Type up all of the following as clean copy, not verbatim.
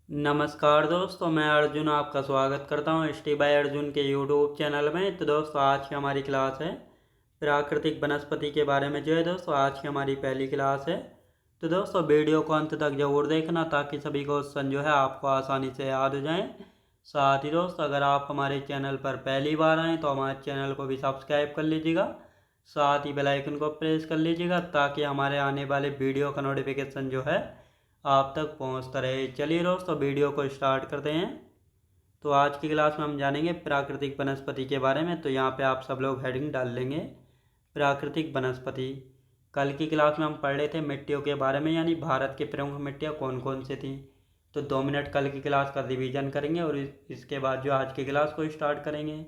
नमस्कार दोस्तों, मैं अर्जुन आपका स्वागत करता हूँ स्टी बाय अर्जुन के यूट्यूब चैनल में। तो दोस्तों, आज की हमारी क्लास है प्राकृतिक वनस्पति के बारे में। जो है दोस्तों, आज की हमारी पहली क्लास है। तो दोस्तों, वीडियो को अंत तक जरूर देखना ताकि सभी क्वेश्चन जो है आपको आसानी से याद हो जाएं। साथ ही दोस्तों, अगर आप हमारे चैनल पर पहली बार आएँ तो हमारे चैनल को भी सब्सक्राइब कर लीजिएगा। साथ ही बेल आइकन को प्रेस कर लीजिएगा ताकि हमारे आने वाले वीडियो का नोटिफिकेशन जो है आप तक पहुंचता रहे। चलिए दोस्तों, वीडियो को स्टार्ट करते हैं। तो आज की क्लास में हम जानेंगे प्राकृतिक वनस्पति के बारे में। तो यहाँ पे आप सब लोग हेडिंग डाल लेंगे प्राकृतिक वनस्पति। कल की क्लास में हम पढ़ रहे थे मिट्टियों के बारे में, यानी भारत की प्रमुख मिट्टियाँ कौन कौन सी थी। तो 2 मिनट कल की क्लास का रिवीजन करेंगे और इसके बाद जो आज की क्लास को स्टार्ट करेंगे।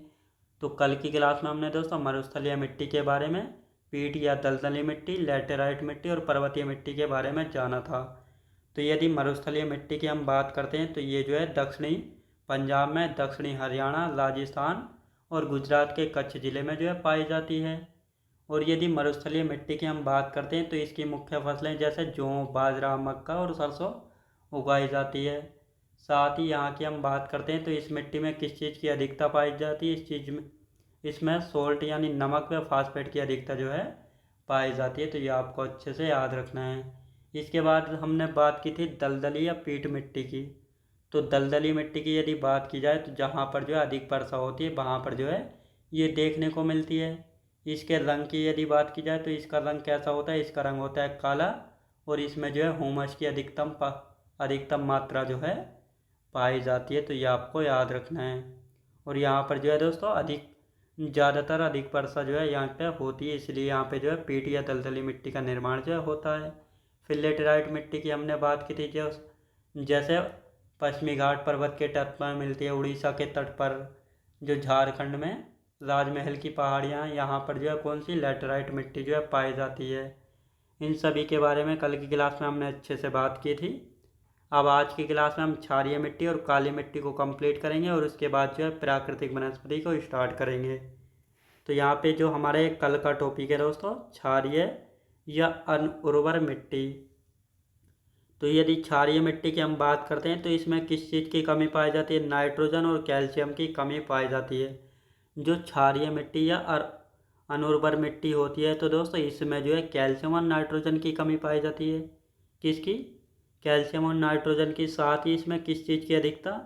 तो कल की क्लास में हमने दोस्तों मरुस्थलीय मिट्टी के बारे में, पीट या दलदली मिट्टी, लैटेराइट मिट्टी और पर्वतीय मिट्टी के बारे में जाना था। तो यदि मरुस्थलीय मिट्टी की हम बात करते हैं तो ये जो है दक्षिणी पंजाब में, दक्षिणी हरियाणा, राजस्थान और गुजरात के कच्छ ज़िले में जो है पाई जाती है। और यदि मरुस्थलीय मिट्टी की हम बात करते हैं तो इसकी मुख्य फसलें जैसे जौ, बाजरा, मक्का और सरसों उगाई जाती है। साथ ही यहाँ की हम बात करते हैं तो इस मिट्टी में किस चीज़ की अधिकता पाई जाती है, इस चीज़ में इसमें सोल्ट यानी नमक व फास्फेट की अधिकता जो है पाई जाती है। तो ये आपको अच्छे से याद रखना है। इसके बाद हमने बात की थी दलदली या पीट मिट्टी की। तो दलदली मिट्टी की यदि बात की जाए तो जहाँ पर जो है अधिक वर्षा होती है वहाँ पर जो है ये देखने को मिलती है। इसके रंग की यदि बात की जाए तो इसका रंग कैसा होता है, इसका रंग होता है काला। और इसमें जो है ह्यूमस की अधिकतम मात्रा जो है पाई जाती है। तो ये आपको याद रखना है। और यहाँ पर जो है दोस्तों ज़्यादातर अधिक वर्षा जो है यहाँ पे होती है, इसलिए यहाँ पे जो है पीट या दलदली मिट्टी का निर्माण जो है होता है। फिर लेटेराइट मिट्टी की हमने बात की थी, जो जैसे पश्चिमी घाट पर्वत के तट पर मिलती है, उड़ीसा के तट पर, जो झारखंड में राजमहल की पहाड़ियाँ, यहाँ पर जो है कौन सी लेटेराइट मिट्टी जो है पाई जाती है। इन सभी के बारे में कल की क्लास में हमने अच्छे से बात की थी। अब आज की क्लास में हम क्षारीय मिट्टी और काली मिट्टी को कंप्लीट करेंगे और उसके बाद जो है प्राकृतिक वनस्पति को स्टार्ट करेंगे। तो यहाँ पे जो हमारे कल का टॉपिक है दोस्तों, क्षारीय या अनउर्वर मिट्टी। तो यदि क्षारीय मिट्टी की हम बात करते हैं तो इसमें किस चीज़ की कमी पाई जाती है, नाइट्रोजन और कैल्शियम की कमी पाई जाती है। जो क्षारीय मिट्टी या अनउर्वर मिट्टी होती है तो दोस्तों इसमें जो है कैल्शियम और नाइट्रोजन की कमी पाई जाती है। किसकी? कैल्शियम और नाइट्रोजन की। साथ ही इसमें किस चीज़ की अधिकता,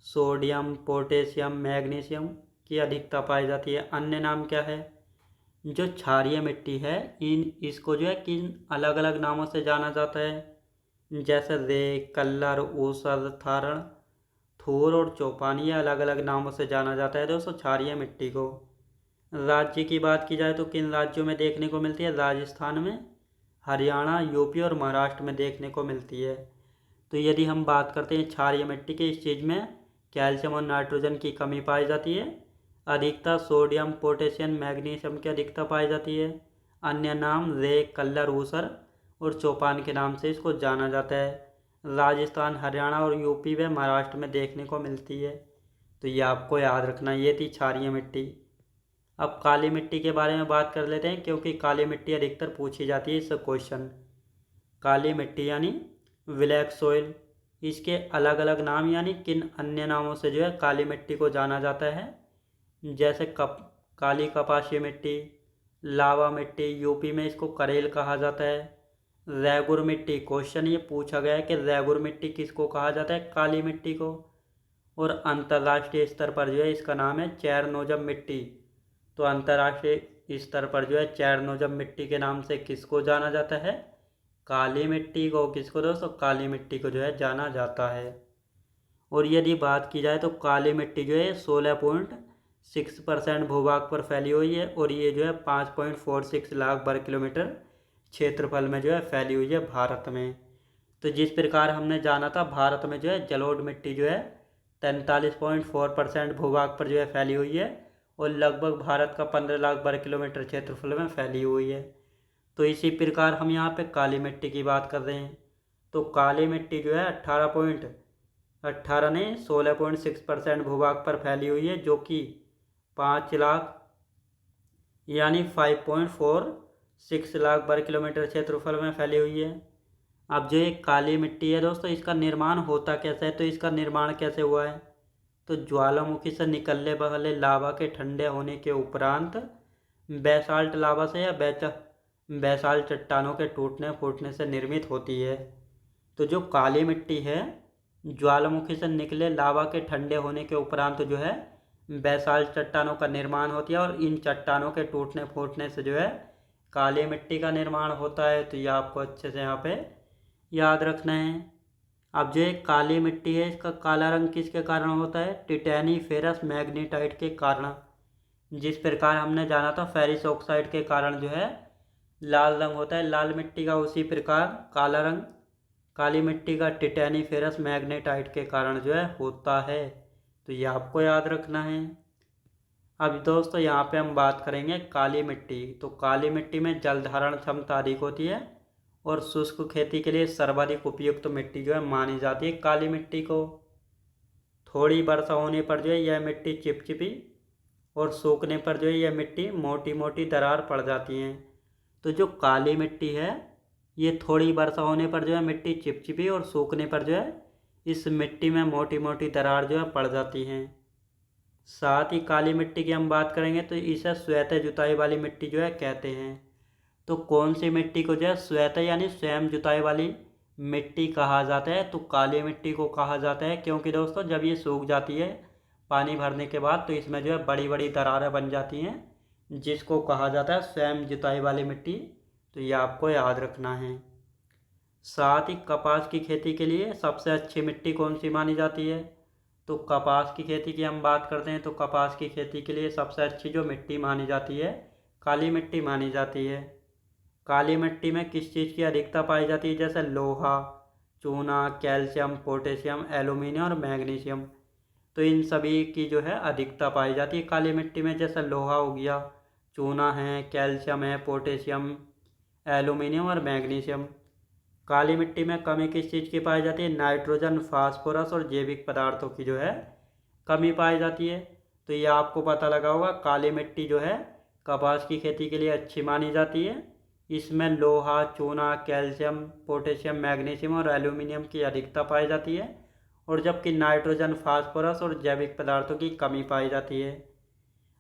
सोडियम, पोटेशियम, मैग्नीशियम की अधिकता पाई जाती है। अन्य नाम क्या है? जो क्षारीय मिट्टी है इसको जो है किन अलग अलग नामों से जाना जाता है, जैसे रेत, कल्लर, ऊसर, थारण, थूर और चौपानी, ये अलग अलग नामों से जाना जाता है दोस्तों क्षारीय मिट्टी को। राज्य की बात की जाए तो किन राज्यों में देखने को मिलती है, राजस्थान में, हरियाणा, यूपी और महाराष्ट्र में देखने को मिलती है। तो यदि हम बात करते हैं क्षारीय मिट्टी की, इस चीज़ में कैल्शियम और नाइट्रोजन की कमी पाई जाती है। अधिकता सोडियम, पोटेशियम, मैग्नीशियम की अधिकता पाई जाती है। अन्य नाम रेत, कल्लर, ऊसर और चौपान के नाम से इसको जाना जाता है। राजस्थान, हरियाणा और यूपी व महाराष्ट्र में देखने को मिलती है। तो ये आपको याद रखना, ये थी क्षारीय मिट्टी। अब काली मिट्टी के बारे में बात कर लेते हैं, क्योंकि काली मिट्टी अधिकतर पूछी जाती है इस क्वेश्चन। काली मिट्टी यानी ब्लैक सोइल, इसके अलग अलग नाम यानी किन अन्य नामों से जो है काली मिट्टी को जाना जाता है, जैसे काली कपाशी मिट्टी, लावा मिट्टी, यूपी में इसको करेल कहा जाता है। रैगुर मिट्टी, क्वेश्चन ये पूछा गया है कि रैगुर मिट्टी किसको कहा जाता है, काली मिट्टी को। और अंतर्राष्ट्रीय स्तर पर जो है इसका नाम है चेरनोजम मिट्टी। तो अंतर्राष्ट्रीय स्तर पर जो है चेरनोजम मिट्टी के नाम से किसको जाना जाता है, काली मिट्टी को। किसको दोस्तों, काली मिट्टी को जो है जाना जाता है। और यदि बात की जाए तो काली मिट्टी जो है 16.6% भूभाग पर फैली हुई है और ये जो है 5.46 लाख वर्ग किलोमीटर क्षेत्रफल में जो है फैली हुई है भारत में। तो जिस प्रकार हमने जाना था भारत में जो है जलोढ़ मिट्टी जो है 43.4% भूभाग पर जो है फैली हुई है और लगभग भारत का 15 लाख वर्ग किलोमीटर क्षेत्रफल में फैली हुई है। तो इसी प्रकार हम यहाँ पे काली मिट्टी की बात कर रहे हैं। तो काली मिट्टी जो है 16.6% भूभाग पर फैली हुई है, जो कि 5 लाख यानी 5.46 लाख वर्ग किलोमीटर क्षेत्रफल में फैली हुई है। अब जो ये काली मिट्टी है दोस्तों, इसका निर्माण होता कैसे है, तो इसका निर्माण कैसे हुआ है, तो ज्वालामुखी से निकलने वाले लावा के ठंडे होने के उपरांत बेसाल्ट लावा से या बेसाल्ट चट्टानों के टूटने फूटने से निर्मित होती है। तो जो काली मिट्टी है, ज्वालामुखी से निकले लावा के ठंडे होने के उपरांत जो है बेसाल्ट चट्टानों का निर्माण होती है, और इन चट्टानों के टूटने फूटने से जो है काली मिट्टी का निर्माण होता है। तो ये आपको अच्छे से यहाँ पे याद रखना है। अब जो एक काली मिट्टी है, इसका काला रंग किसके कारण होता है, टिटैनी फेरस मैग्नीटाइट के कारण। जिस प्रकार हमने जाना था फेरिस ऑक्साइड के कारण जो है लाल रंग होता है लाल मिट्टी का, उसी प्रकार काला रंग काली मिट्टी का टिटैनी फेरस मैग्नेटाइट के कारण जो है होता है। तो ये आपको याद रखना है। अब दोस्तों यहाँ पे हम बात करेंगे काली मिट्टी। तो काली मिट्टी में जल धारण क्षमता अधिक होती है और शुष्क खेती के लिए सर्वाधिक उपयुक्त मिट्टी जो है मानी जाती है काली मिट्टी को। थोड़ी वर्षा होने पर जो है यह मिट्टी चिपचिपी और सूखने पर जो है यह मिट्टी मोटी मोटी दरार पड़ जाती हैं। तो जो काली मिट्टी है, ये थोड़ी वर्षा होने पर जो है मिट्टी चिपचिपी और सूखने पर जो है इस मिट्टी में मोटी मोटी दरार जो है पड़ जाती हैं। साथ ही काली मिट्टी की हम बात करेंगे तो इसे श्वेत जुताई वाली मिट्टी जो है कहते हैं। तो कौन सी मिट्टी को जो है श्वेत यानी स्वयं जुताई वाली मिट्टी कहा जाता है, तो काली मिट्टी को कहा जाता है, क्योंकि दोस्तों जब ये सूख जाती है पानी भरने के बाद तो इसमें जो है बड़ी बड़ी दरारें बन जाती हैं, जिसको कहा जाता है स्वयं जुताई वाली मिट्टी। तो ये आपको याद रखना है। साथ ही कपास की खेती के लिए सबसे अच्छी मिट्टी कौन सी मानी जाती है, तो कपास की खेती की हम बात करते हैं तो कपास की खेती के लिए सबसे अच्छी जो मिट्टी मानी जाती है काली मिट्टी मानी जाती है। काली मिट्टी में किस चीज़ की अधिकता पाई जाती है, जैसे लोहा, चूना, कैल्शियम, पोटेशियम, एल्यूमिनियम और मैग्नीशियम। तो इन सभी की जो है अधिकता पाई जाती है काली मिट्टी में, जैसे लोहा हो गया, चूना है, कैल्शियम है, पोटेशियम, एल्यूमिनियम और मैग्नीशियम। काली मिट्टी में कमी किस चीज़ की पाई जाती है, नाइट्रोजन, फास्फोरस और जैविक पदार्थों की जो है कमी पाई जाती है। तो ये आपको पता लगा होगा, काली मिट्टी जो है कपास की खेती के लिए अच्छी मानी जाती है। इसमें लोहा, चूना, कैल्शियम, पोटेशियम, मैग्नीशियम और एल्यूमिनियम की अधिकता पाई जाती है, और जबकि नाइट्रोजन, फास्फोरस और जैविक पदार्थों की कमी पाई जाती है।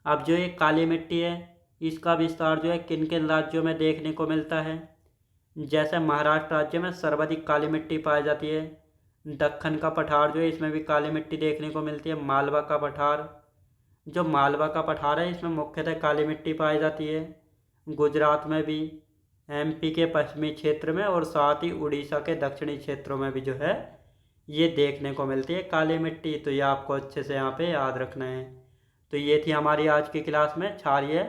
अब जो ये काली मिट्टी है, इसका विस्तार जो है किन किन राज्यों में देखने को मिलता है, जैसे महाराष्ट्र राज्य में सर्वाधिक काली मिट्टी पाई जाती है। दक्कन का पठार जो है इसमें भी काली मिट्टी देखने को मिलती है। मालवा का पठार, जो मालवा का पठार है इसमें मुख्यतः काली मिट्टी पाई जाती है। गुजरात में भी, एमपी के पश्चिमी क्षेत्र में और साथ ही उड़ीसा के दक्षिणी क्षेत्रों में भी जो है ये देखने को मिलती है काली मिट्टी। तो ये आपको अच्छे से यहाँ पे याद रखना है। तो ये थी हमारी आज की क्लास में क्षारीय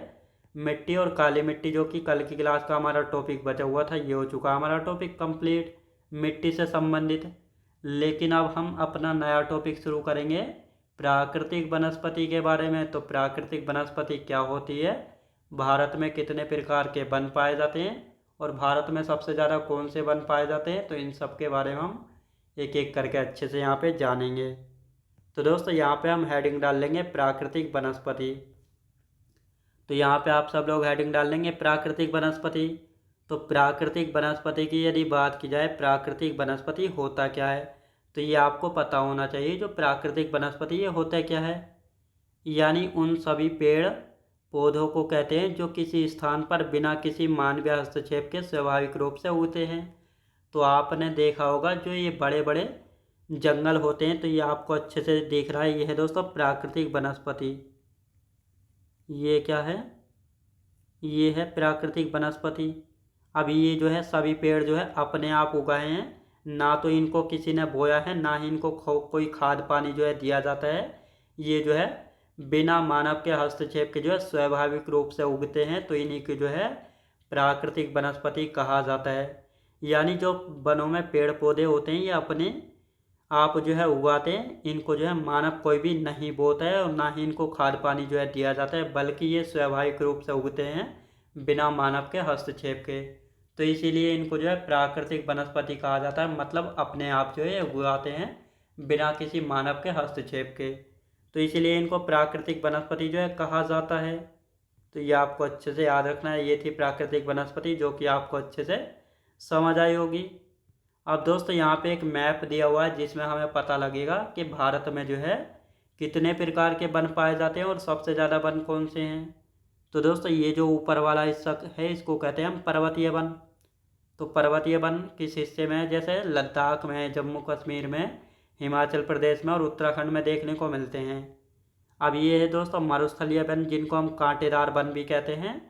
मिट्टी और काली मिट्टी, जो कि कल की क्लास का हमारा टॉपिक बचा हुआ था। ये हो चुका हमारा टॉपिक कंप्लीट मिट्टी से संबंधित। लेकिन अब हम अपना नया टॉपिक शुरू करेंगे प्राकृतिक वनस्पति के बारे में। तो प्राकृतिक वनस्पति क्या होती है, भारत में कितने प्रकार के वन पाए जाते हैं, और भारत में सबसे ज़्यादा कौन से वन पाए जाते हैं, तो इन सब के बारे में हम एक एक करके अच्छे से यहाँ पे जानेंगे। तो दोस्तों यहाँ पे हम हेडिंग डाल लेंगे प्राकृतिक वनस्पति। तो यहाँ पे आप सब लोग हेडिंग डाल लेंगे प्राकृतिक वनस्पति। तो प्राकृतिक वनस्पति की यदि बात की जाए, प्राकृतिक वनस्पति होता क्या है, तो ये आपको पता होना चाहिए। जो प्राकृतिक वनस्पति ये होता क्या है, यानी उन सभी पेड़ पौधों को कहते हैं जो किसी स्थान पर बिना किसी मानवीय हस्तक्षेप के स्वाभाविक रूप से उगते हैं। तो आपने देखा होगा जो ये बड़े बड़े जंगल होते हैं, तो ये आपको अच्छे से दिख रहा है, ये है दोस्तों प्राकृतिक वनस्पति। ये क्या है, ये है प्राकृतिक वनस्पति। अब ये जो है सभी पेड़ जो है अपने आप उगाए हैं, ना तो इनको किसी ने बोया है, ना ही इनको कोई खाद पानी जो है दिया जाता है। ये जो है बिना मानव के हस्तक्षेप के जो है स्वाभाविक रूप से उगते हैं। तो इन्हीं की जो है प्राकृतिक वनस्पति कहा जाता है। यानी जो वनों में पेड़ पौधे होते हैं ये अपने आप जो है उगाते हैं, इनको जो है मानव कोई भी नहीं बोता है और ना ही इनको खाद पानी जो है दिया जाता है, बल्कि ये स्वाभाविक रूप से उगते हैं बिना मानव के हस्तक्षेप के। तो इसीलिए इनको जो है प्राकृतिक वनस्पति कहा जाता है, मतलब अपने आप जो है उगाते हैं बिना किसी मानव के हस्तक्षेप के। तो इसीलिए इनको प्राकृतिक वनस्पति जो है कहा जाता है। तो ये आपको अच्छे से याद रखना है। ये थी प्राकृतिक वनस्पति, जो कि आपको अच्छे से समझ आई होगी। अब दोस्तों यहाँ पे एक मैप दिया हुआ है जिसमें हमें पता लगेगा कि भारत में जो है कितने प्रकार के वन पाए जाते हैं और सबसे ज़्यादा वन कौन से हैं। तो दोस्तों ये जो ऊपर वाला हिस्सा है इसको कहते हैं हम पर्वतीय वन। तो पर्वतीय वन किस हिस्से में है, जैसे लद्दाख में, जम्मू कश्मीर में, हिमाचल प्रदेश में और उत्तराखंड में देखने को मिलते हैं। अब ये है दोस्तों मरुस्थलीय वन जिनको हम कांटेदार वन भी कहते हैं।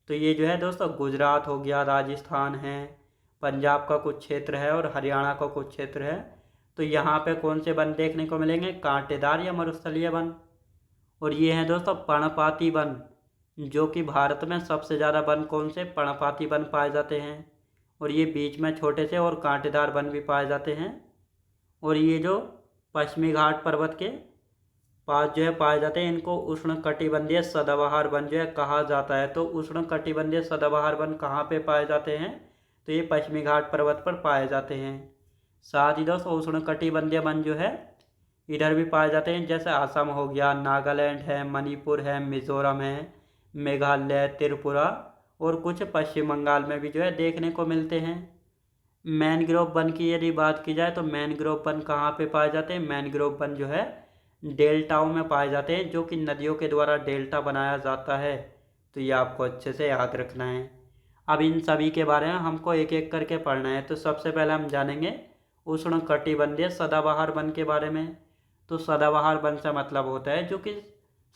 तो ये जो है दोस्तों गुजरात हो गया, राजस्थान है, पंजाब का कुछ क्षेत्र है और हरियाणा का कुछ क्षेत्र है। तो यहाँ पे कौन से वन देखने को मिलेंगे, कांटेदार या मरुस्थलीय वन। और ये हैं दोस्तों पर्णपाती वन, जो कि भारत में सबसे ज़्यादा वन कौन से, पर्णपाती वन पाए जाते हैं। और ये बीच में छोटे से और कांटेदार वन भी पाए जाते हैं। और ये जो पश्चिमी घाट पर्वत के पास जो है पाए जाते हैं, इनको उष्णकटिबंधीय सदाबहार वन जो है कहा जाता है। तो उष्णकटिबंधीय सदाबहार वन कहाँ पे पाए जाते हैं, तो ये पश्चिमी घाट पर्वत पर पाए जाते हैं। साथ ही दोस्तों उष्णकटिबंधीय वन जो है इधर भी पाए जाते हैं, जैसे असम हो गया, नागालैंड है, मणिपुर है, मिजोरम है, मेघालय, त्रिपुरा और कुछ पश्चिम बंगाल में भी जो है देखने को मिलते हैं। मैनग्रोव वन की यदि बात की जाए तो मैनग्रोव वन कहाँ पे पाए जाते हैं, मैनग्रोव वन जो है डेल्टाओं में पाए जाते हैं, जो कि नदियों के द्वारा डेल्टा बनाया जाता है। तो ये आपको अच्छे से याद रखना है। अब इन सभी के बारे में हमको एक एक करके पढ़ना है। तो सबसे पहले हम जानेंगे उष्णकटिबंधीय सदाबहार वन के बारे में। तो सदाबहार वन से मतलब होता है जो कि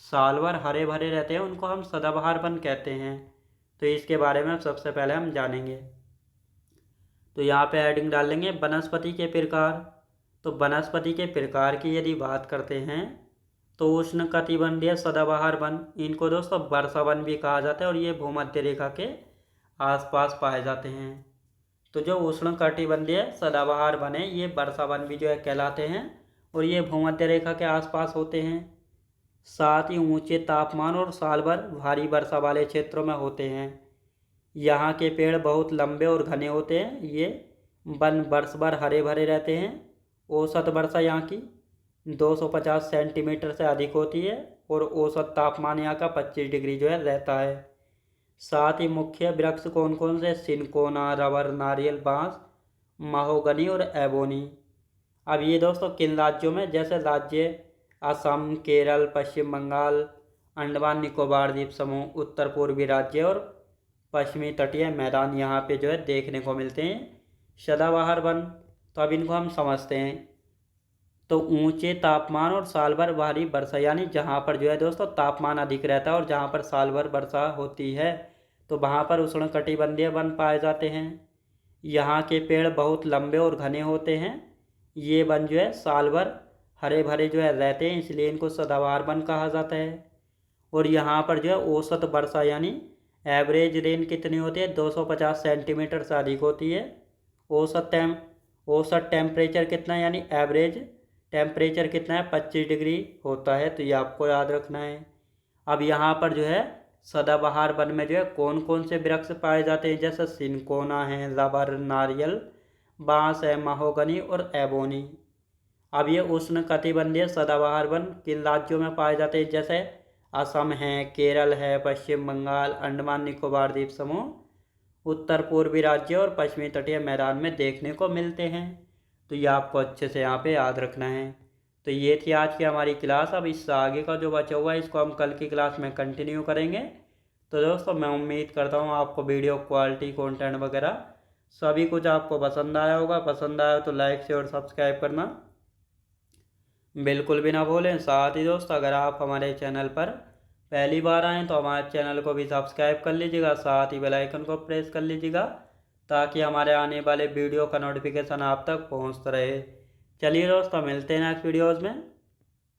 साल भर हरे भरे रहते हैं, उनको हम सदाबहार वन कहते हैं। तो इसके बारे में सबसे पहले हम जानेंगे। तो यहाँ पे हेडिंग डाल लेंगे वनस्पति के प्रकार। तो वनस्पति के प्रकार की यदि बात करते हैं तो उष्णकटिबंधीय सदाबहार वन, इनको दोस्तों वर्षा वन भी कहा जाता है और ये भूमध्य रेखा के आसपास पाए जाते हैं। तो जो उष्णकटिबंधीय सदाबहार वन है ये वर्षा वन भी जो है कहलाते हैं और ये भूमध्य रेखा के आसपास होते हैं। साथ ही ऊंचे तापमान और साल भर भारी वर्षा वाले क्षेत्रों में होते हैं। यहाँ के पेड़ बहुत लंबे और घने होते हैं। ये वन वर्ष भर हरे भरे रहते हैं। औसत वर्षा यहाँ की 250 सेंटीमीटर से अधिक होती है और औसत तापमान यहाँ का 25 डिग्री जो है रहता है। साथ ही मुख्य वृक्ष कौन कौन से, सिनकोना, रबर, नारियल, बांस, महोगनी और एबोनी। अब ये दोस्तों किन राज्यों में, जैसे राज्य असम, केरल, पश्चिम बंगाल, अंडमान निकोबार द्वीप समूह, उत्तर पूर्वी राज्य और पश्चिमी तटीय मैदान यहाँ पे जो है देखने को मिलते हैं सदाबहार वन। तो अब इनको हम समझते हैं। तो ऊंचे तापमान और साल भर भारी वर्षा, यानी जहाँ पर जो है दोस्तों तापमान अधिक रहता है और जहाँ पर साल भर वर्षा होती है तो वहाँ पर उष्णकटिबंधीय वन पाए जाते हैं। यहाँ के पेड़ बहुत लंबे और घने होते हैं। ये वन जो है साल भर हरे भरे जो है रहते हैं, इसलिए इनको सदाबहार वन कहा जाता है। और यहाँ पर जो है औसत वर्षा यानी एवरेज रेन कितनी होती है, 250 सेंटीमीटर से अधिक होती है। औसत टेम्परेचर कितना है, यानी एवरेज टेम्परेचर कितना है, 25 डिग्री होता है। तो ये आपको याद रखना है। अब यहाँ पर जो है सदाबहार वन में जो है कौन कौन से वृक्ष पाए जाते हैं, जैसे सिनकोना है, रबर, नारियल, बांस है, महोगनी और एबोनी। अब ये उष्णकटिबंधीय सदाबहार वन किन राज्यों में पाए जाते हैं, जैसे असम है, केरल है, पश्चिम बंगाल, अंडमान निकोबार द्वीप समूह, उत्तर पूर्वी राज्य और पश्चिमी तटीय मैदान में देखने को मिलते हैं। तो ये आपको अच्छे से यहाँ पे याद रखना है। तो ये थी आज की हमारी क्लास। अब इससे आगे का जो बचा हुआ है इसको हम कल की क्लास में कंटिन्यू करेंगे। तो दोस्तों मैं उम्मीद करता हूँ आपको वीडियो क्वालिटी, कंटेंट वगैरह सभी कुछ आपको पसंद आया होगा। पसंद आया तो लाइक, शेयर और सब्सक्राइब करना बिल्कुल भी ना भूलें। साथ ही दोस्त अगर आप हमारे चैनल पर पहली बार आएँ तो हमारे चैनल को भी सब्सक्राइब कर लीजिएगा, साथ ही बेल आइकन को प्रेस कर लीजिएगा ताकि हमारे आने वाले वीडियो का नोटिफिकेशन आप तक पहुंचता रहे। चलिए दोस्तों मिलते हैं नेक्स्ट वीडियोज़ में।